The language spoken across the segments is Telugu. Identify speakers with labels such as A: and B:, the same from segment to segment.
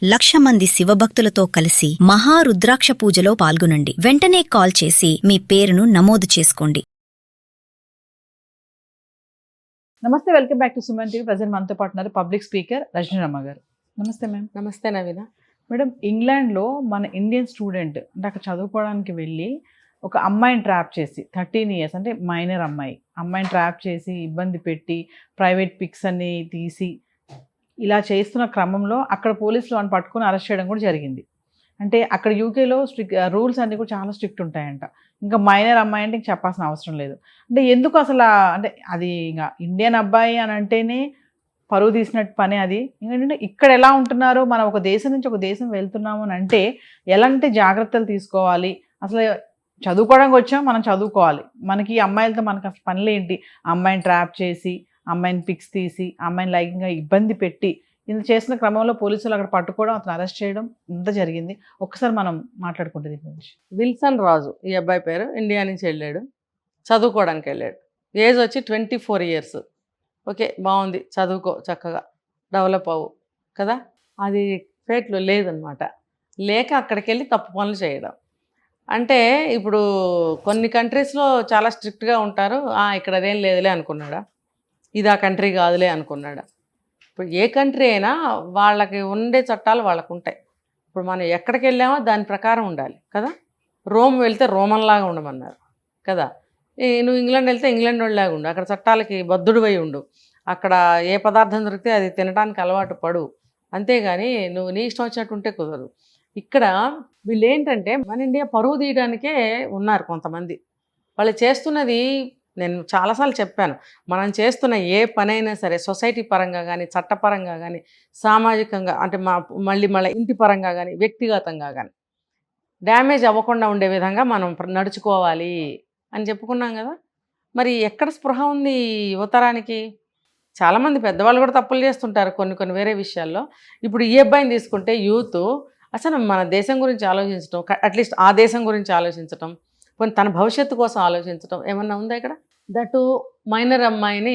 A: 1,00,000 మంది శివభక్తులతో కలిసి మహారుద్రాక్ష పూజలో పాల్గొనండి. వెంటనే కాల్ చేసి మీ పేరును నమోదు చేసుకోండి.
B: నమస్తే, welcome back to Suman TV. Present మనతో పాటు ఉన్నారు పబ్లిక్ స్పీకర్ రజనీరమ్మ గారు. నమస్తే మ్యామ్.
C: నమస్తే నవీన.
B: మేడం, ఇంగ్లాండ్లో మన ఇండియన్ స్టూడెంట్ అంటే అక్కడ చదువుకోవడానికి వెళ్ళి ఒక అమ్మాయిని ట్రాప్ చేసి 13 years అంటే మైనర్ అమ్మాయిని ట్రాప్ చేసి ఇబ్బంది పెట్టి ప్రైవేట్ పిక్స్ అన్ని తీసి ఇలా చేస్తున్న క్రమంలో అక్కడ పోలీసులు అని పట్టుకొని అరెస్ట్ చేయడం కూడా జరిగింది. అంటే అక్కడ యూకేలో రూల్స్ అన్నీ కూడా చాలా స్ట్రిక్ట్ ఉంటాయంట. ఇంకా మైనర్ అమ్మాయి అంటే ఇంక చెప్పాల్సిన అవసరం లేదు. అంటే ఎందుకు అసలు అంటే అది ఇంకా ఇండియన్ అబ్బాయి అని అంటేనే పరువు తీసినట్టు పని అది. ఎందుకంటే ఇక్కడ ఎలా ఉంటున్నారో, మనం ఒక దేశం నుంచి ఒక దేశం వెళ్తున్నాము అని అంటే ఎలాంటి జాగ్రత్తలు తీసుకోవాలి, అసలు చదువుకోవడానికి వచ్చాం, మనం చదువుకోవాలి, మనకి అమ్మాయిలతో మనకు అసలు పనులేంటి, అమ్మాయిని ట్రాప్ చేసి అమ్మాయిని పిక్స్ తీసి అమ్మాయిని లైంగికంగా ఇబ్బంది పెట్టి ఇంత చేసిన క్రమంలో పోలీసులు అక్కడ పట్టుకోవడం, అతను అరెస్ట్ చేయడం ఇంత జరిగింది. ఒక్కసారి మనం మాట్లాడుకుంటే దీని గురించి.
C: విల్సన్ రాజు ఈ అబ్బాయి పేరు. ఇండియా నుంచి వెళ్ళాడు, చదువుకోవడానికి వెళ్ళాడు. ఏజ్ వచ్చి 24 years. ఓకే, బాగుంది, చదువుకో, చక్కగా డెవలప్ అవ్వు కదా. అది ఫేట్లో లేదనమాట. లేక అక్కడికి వెళ్ళి తప్పు పనులు చేయడం. అంటే ఇప్పుడు కొన్ని కంట్రీస్లో చాలా స్ట్రిక్ట్గా ఉంటారు. ఇక్కడ అదేం లేదులే అనుకున్నాడా, ఇది ఆ కంట్రీ కాదులే అనుకున్నాడా. ఇప్పుడు ఏ కంట్రీ అయినా వాళ్ళకి ఉండే చట్టాలు వాళ్ళకు ఉంటాయి. ఇప్పుడు మనం ఎక్కడికి వెళ్ళామో దాని ప్రకారం ఉండాలి కదా. రోమ్ వెళ్తే రోమన్లాగా ఉండమన్నారు కదా. నువ్వు ఇంగ్లాండ్ వెళ్తే ఇంగ్లాండ్ వాళ్ళలాగా ఉండు, అక్కడ చట్టాలకి బద్ధుడివై ఉండు, అక్కడ ఏ పదార్థం దొరికితే అది తినడానికి అలవాటు పడు. అంతేగాని నువ్వు నీ ఇష్టం వచ్చినట్టు ఉంటే కుదరదు. ఇక్కడ వీళ్ళు ఏంటంటే మన ఇండియా పరువు తీయడానికే ఉన్నారు కొంతమంది. వాళ్ళు చేస్తున్నది, నేను చాలాసార్లు చెప్పాను, మనం చేస్తున్న ఏ పనైనా సరే సొసైటీ పరంగా కానీ, చట్టపరంగా కానీ, సామాజికంగా అంటే మళ్ళీ ఇంటి పరంగా కానీ, వ్యక్తిగతంగా కానీ డ్యామేజ్ అవ్వకుండా ఉండే విధంగా మనం నడుచుకోవాలి అని చెప్పుకున్నాం కదా. మరి ఎక్కడ స్పృహ ఉంది యువతరానికి? చాలామంది పెద్దవాళ్ళు కూడా తప్పులు చేస్తుంటారు కొన్ని వేరే విషయాల్లో. ఇప్పుడు ఈ అబ్బాయిని తీసుకుంటే యూత్ అసలు మన దేశం గురించి ఆలోచించడం, అట్లీస్ట్ ఆ దేశం గురించి ఆలోచించడం, కొన్ని తన భవిష్యత్తు కోసం ఆలోచించడం ఏమన్నా ఉందా ఇక్కడ? దట్టు మైనర్ అమ్మాయిని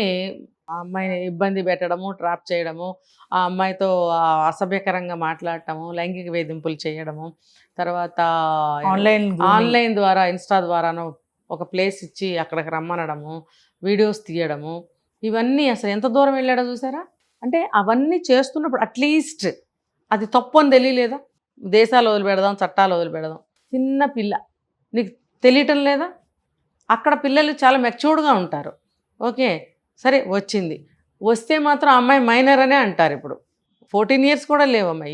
C: ఇబ్బంది పెట్టడము, ట్రాప్ చేయడము, ఆ అమ్మాయితో అసభ్యకరంగా మాట్లాడటము, లైంగిక వేధింపులు చేయడము, తర్వాత ఆన్లైన్ ద్వారా ఇన్స్టా ద్వారానో ఒక ప్లేస్ ఇచ్చి అక్కడికి రమ్మనడము, వీడియోస్ తీయడము, ఇవన్నీ అసలు ఎంత దూరం వెళ్ళాడో చూసారా. అంటే అవన్నీ చేస్తున్నప్పుడు అట్లీస్ట్ అది తప్పు అని తెలియలేదా? దేశాలు వదిలిపెడదాం, చట్టాలు వదిలిపెడదాం, చిన్న పిల్ల నీకు తెలియటం లేదా? అక్కడ పిల్లలు చాలా మెచ్యూర్డ్గా ఉంటారు. ఓకే సరే, వస్తే మాత్రం అమ్మాయి మైనర్ అనే అంటారు. ఇప్పుడు 14 years కూడా లేవు అమ్మాయి.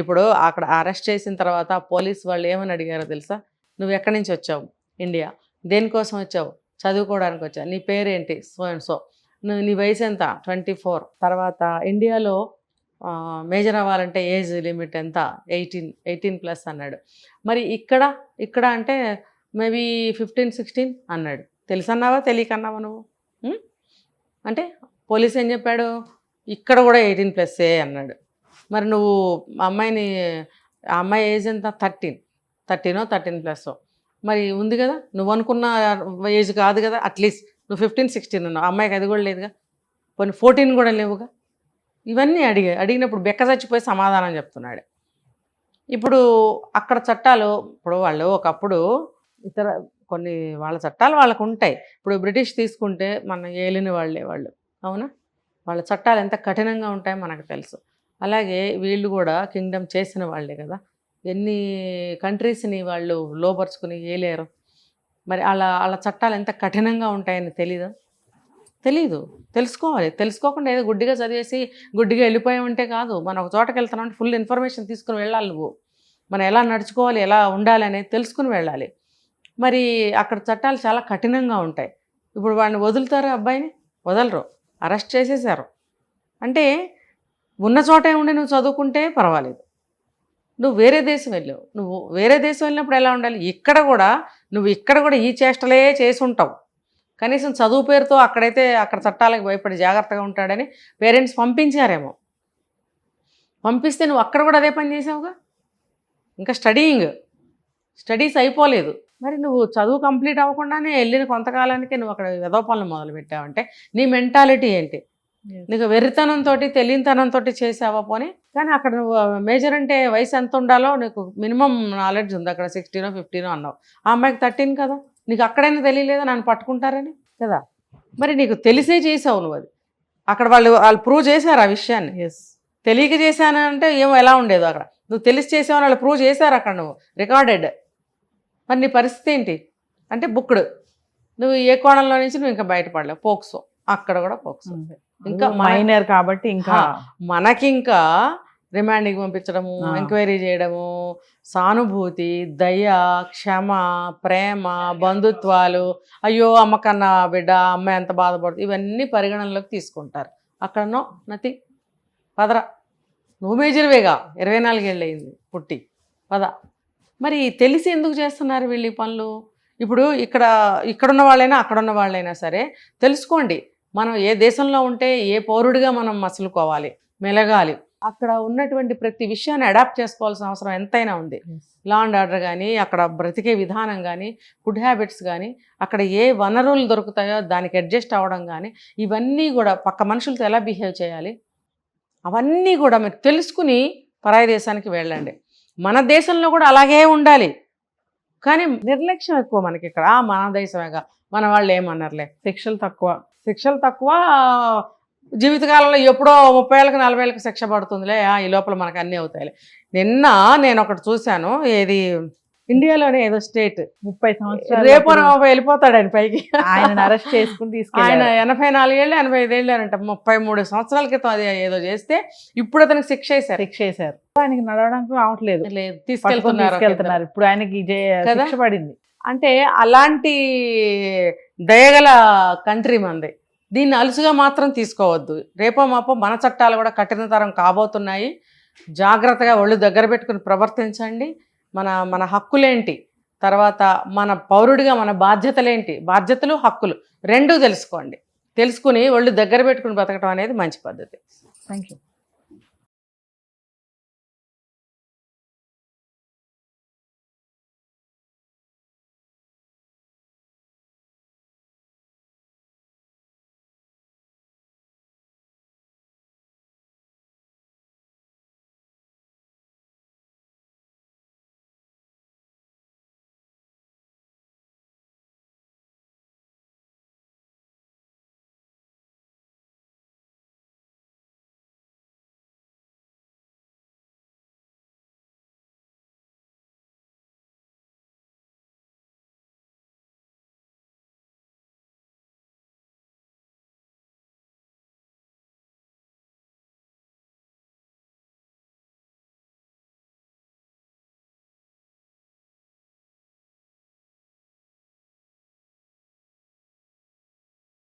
C: ఇప్పుడు అక్కడ అరెస్ట్ చేసిన తర్వాత పోలీస్ వాళ్ళు ఏమని అడిగారో తెలుసా? నువ్వు ఎక్కడి నుంచి వచ్చావు? ఇండియా. దేనికోసం వచ్చావు? చదువుకోవడానికి వచ్చావు. నీ పేరేంటి? So and so. నీ వయసు ఎంత? 24. తర్వాత ఇండియాలో మేజర్ అవ్వాలంటే ఏజ్ లిమిట్ ఎంత? 18+ అన్నాడు. మరి ఇక్కడ అంటే మేబీ 15-16 అన్నాడు. తెలుసన్నావా తెలియకన్నావా నువ్వు? అంటే పోలీస్ ఏం చెప్పాడు? ఇక్కడ కూడా 18+ అన్నాడు. మరి నువ్వు అమ్మాయి ఏజ్ ఎంత? 13+. మరి ఉంది కదా, నువ్వు అనుకున్న ఏజ్ కాదు కదా. అట్లీస్ట్ నువ్వు 15-16 ఉన్నావు, అమ్మాయికి అది కూడా లేదుగా, పోనీ 14 కూడా లేవుగా. ఇవన్నీ అడిగినప్పుడు బెక్క చచ్చిపోయి సమాధానం చెప్తున్నాడు. ఇప్పుడు అక్కడ చట్టాలు, ఇప్పుడు వాళ్ళు ఒకప్పుడు కొన్ని వాళ్ళ చట్టాలు వాళ్ళకు ఉంటాయి. ఇప్పుడు బ్రిటిష్ తీసుకుంటే మన ఏలిన వాళ్ళు అవునా, వాళ్ళ చట్టాలు ఎంత కఠినంగా ఉంటాయో మనకు తెలుసు. అలాగే వీళ్ళు కూడా కింగ్డమ్ చేసిన వాళ్ళే కదా. ఎన్ని కంట్రీస్ని వాళ్ళు లోపరుచుకుని ఏలేరు. మరి వాళ్ళ చట్టాలు ఎంత కఠినంగా ఉంటాయని తెలీదు. తెలుసుకోవాలి. తెలుసుకోకుండా ఏదో గుడ్డిగా చదివేసి గుడ్డిగా వెళ్ళిపోయామంటే కాదు. మనం ఒక చోటకి వెళ్తున్నామంటే ఫుల్ ఇన్ఫర్మేషన్ తీసుకుని వెళ్ళాలి. నువ్వు మనం ఎలా నడుచుకోవాలి, ఎలా ఉండాలి అనేది తెలుసుకుని వెళ్ళాలి. మరి అక్కడ చట్టాలు చాలా కఠినంగా ఉంటాయి. ఇప్పుడు వాడిని వదులుతారు, అబ్బాయిని వదలరు, అరెస్ట్ చేసేసారు. అంటే ఉన్న చోటే ఉండి నువ్వు చదువుకుంటే పర్వాలేదు. నువ్వు వేరే దేశం వెళ్ళినప్పుడు ఎలా ఉండాలి? ఇక్కడ కూడా ఈ చేష్టలే చేసి ఉంటావు. కనీసం చదువు పేరుతో అక్కడ చట్టాలకు భయపడి జాగ్రత్తగా ఉంటాడని పేరెంట్స్ పంపించారేమో. పంపిస్తే నువ్వు అక్కడ కూడా అదే పని చేసావుగా. ఇంకా స్టడీస్ అయిపోలేదు. మరి నువ్వు చదువు కంప్లీట్ అవ్వకుండానే వెళ్ళిన కొంతకాలానికి నువ్వు అక్కడ ఏదో పనులు మొదలుపెట్టావంటే నీ మెంటాలిటీ ఏంటి? నీకు వెర్రితనంతో తెలియనితనంతో చేసావా పోనీ. కానీ అక్కడ నువ్వు మేజర్ అంటే వయసు ఎంత ఉండాలో నీకు మినిమం నాలెడ్జ్ ఉంది. అక్కడ 16 15 అన్నావు, ఆ అమ్మాయికి 13 కదా. నీకు అక్కడైనా తెలియలేదా నన్ను పట్టుకుంటారని కదా. మరి నీకు తెలిసే చేసావు నువ్వు అది. అక్కడ వాళ్ళు ప్రూవ్ చేశారు ఆ విషయాన్ని.
B: ఎస్,
C: తెలియక చేశానంటే ఏమో ఎలా ఉండేదో. అక్కడ నువ్వు తెలిసి చేసావని వాళ్ళు ప్రూవ్ చేశారు అక్కడ, నువ్వు రికార్డెడ్. మరి నీ పరిస్థితి ఏంటి అంటే బుక్డ్. నువ్వు ఏ కోణంలో నుంచి నువ్వు ఇంకా బయటపడలేవు. పోక్సో, అక్కడ కూడా పోక్సో. ఇంకా
B: మైనర్ కాబట్టి ఇంకా
C: మనకింకా రిమాండ్కి పంపించడము, ఎంక్వైరీ చేయడము, సానుభూతి, దయ, క్షమ, ప్రేమ, బంధుత్వాలు, అయ్యో అమ్మకన్నా బిడ్డ, అమ్మ ఎంత బాధపడుతుంది, ఇవన్నీ పరిగణనలోకి తీసుకుంటారు. అక్కడనో నథింగ్. పదరా, నువ్వు మేజర్వేగా, 24 ఏళ్ళు అయింది పుట్టి, పద. మరి తెలిసి ఎందుకు చేస్తున్నారు వీళ్ళు ఈ పనులు? ఇప్పుడు ఇక్కడున్న వాళ్ళైనా అక్కడున్న వాళ్ళైనా సరే తెలుసుకోండి. మనం ఏ దేశంలో ఉంటే ఏ పౌరుడిగా మనం మసులుకోవాలి, మెలగాలి. అక్కడ ఉన్నటువంటి ప్రతి విషయాన్ని అడాప్ట్ చేసుకోవాల్సిన అవసరం ఎంతైనా ఉంది. లా అండ్ ఆర్డర్ కానీ, అక్కడ బ్రతికే విధానం కానీ, ఫుడ్ హ్యాబిట్స్ కానీ, అక్కడ ఏ వనరులు దొరుకుతాయో దానికి అడ్జస్ట్ అవ్వడం కానీ, ఇవన్నీ కూడా పక్క మనుషులతో ఎలా బిహేవ్ చేయాలి, అవన్నీ కూడా మీరు తెలుసుకుని పరాయి దేశానికి వెళ్ళండి. మన దేశంలో కూడా అలాగే ఉండాలి. కానీ నిర్లక్ష్యం ఎక్కువ మనకి ఇక్కడ. మన దేశమేగా, మన వాళ్ళు ఏమన్నారులే,
B: శిక్షలు తక్కువ,
C: జీవితకాలంలో ఎప్పుడో 30 ఏళ్ళకి 40 ఏళ్ళకి శిక్ష పడుతుందిలే, ఈ లోపల మనకు అన్నీ అవుతాయిలే. నిన్న నేను ఒకటి చూశాను, ఏది ఇండియాలోనే ఏదో స్టేట్
B: 30 సంవత్సరాలు
C: రేపు వెళ్ళిపోతాడు ఆయన పైకి.
B: ఆయన అరెస్ట్ చేసుకుని
C: ఆయన
B: తీసుకెళ్ళారు.
C: 84 ఏళ్ళు 85 ఏళ్ళు అంట. 33 సంవత్సరాల క్రితం అది ఏదో చేస్తే ఇప్పుడు అతనికి శిక్ష వేశారు.
B: ఆయనకి నడవడానికి రావట్లేదు,
C: తీసుకెళ్తున్నారు.
B: ఇప్పుడు ఆయనకి శిక్ష పడింది.
C: అంటే అలాంటి దయగల కంట్రీ మంది. దీన్ని అలుసుగా మాత్రం తీసుకోవద్దు. రేపో మాపో మన చట్టాలు కూడా కఠినతరం కాబోతున్నాయి. జాగ్రత్తగా ఒళ్ళు దగ్గర పెట్టుకుని ప్రవర్తించండి. మన హక్కులేంటి, తర్వాత మన పౌరుడిగా మన బాధ్యతలేంటి, బాధ్యతలు హక్కులు రెండూ తెలుసుకోండి. తెలుసుకుని ఒళ్ళు దగ్గర పెట్టుకుని బతకడం అనేది మంచి పద్ధతి.
B: Thank you.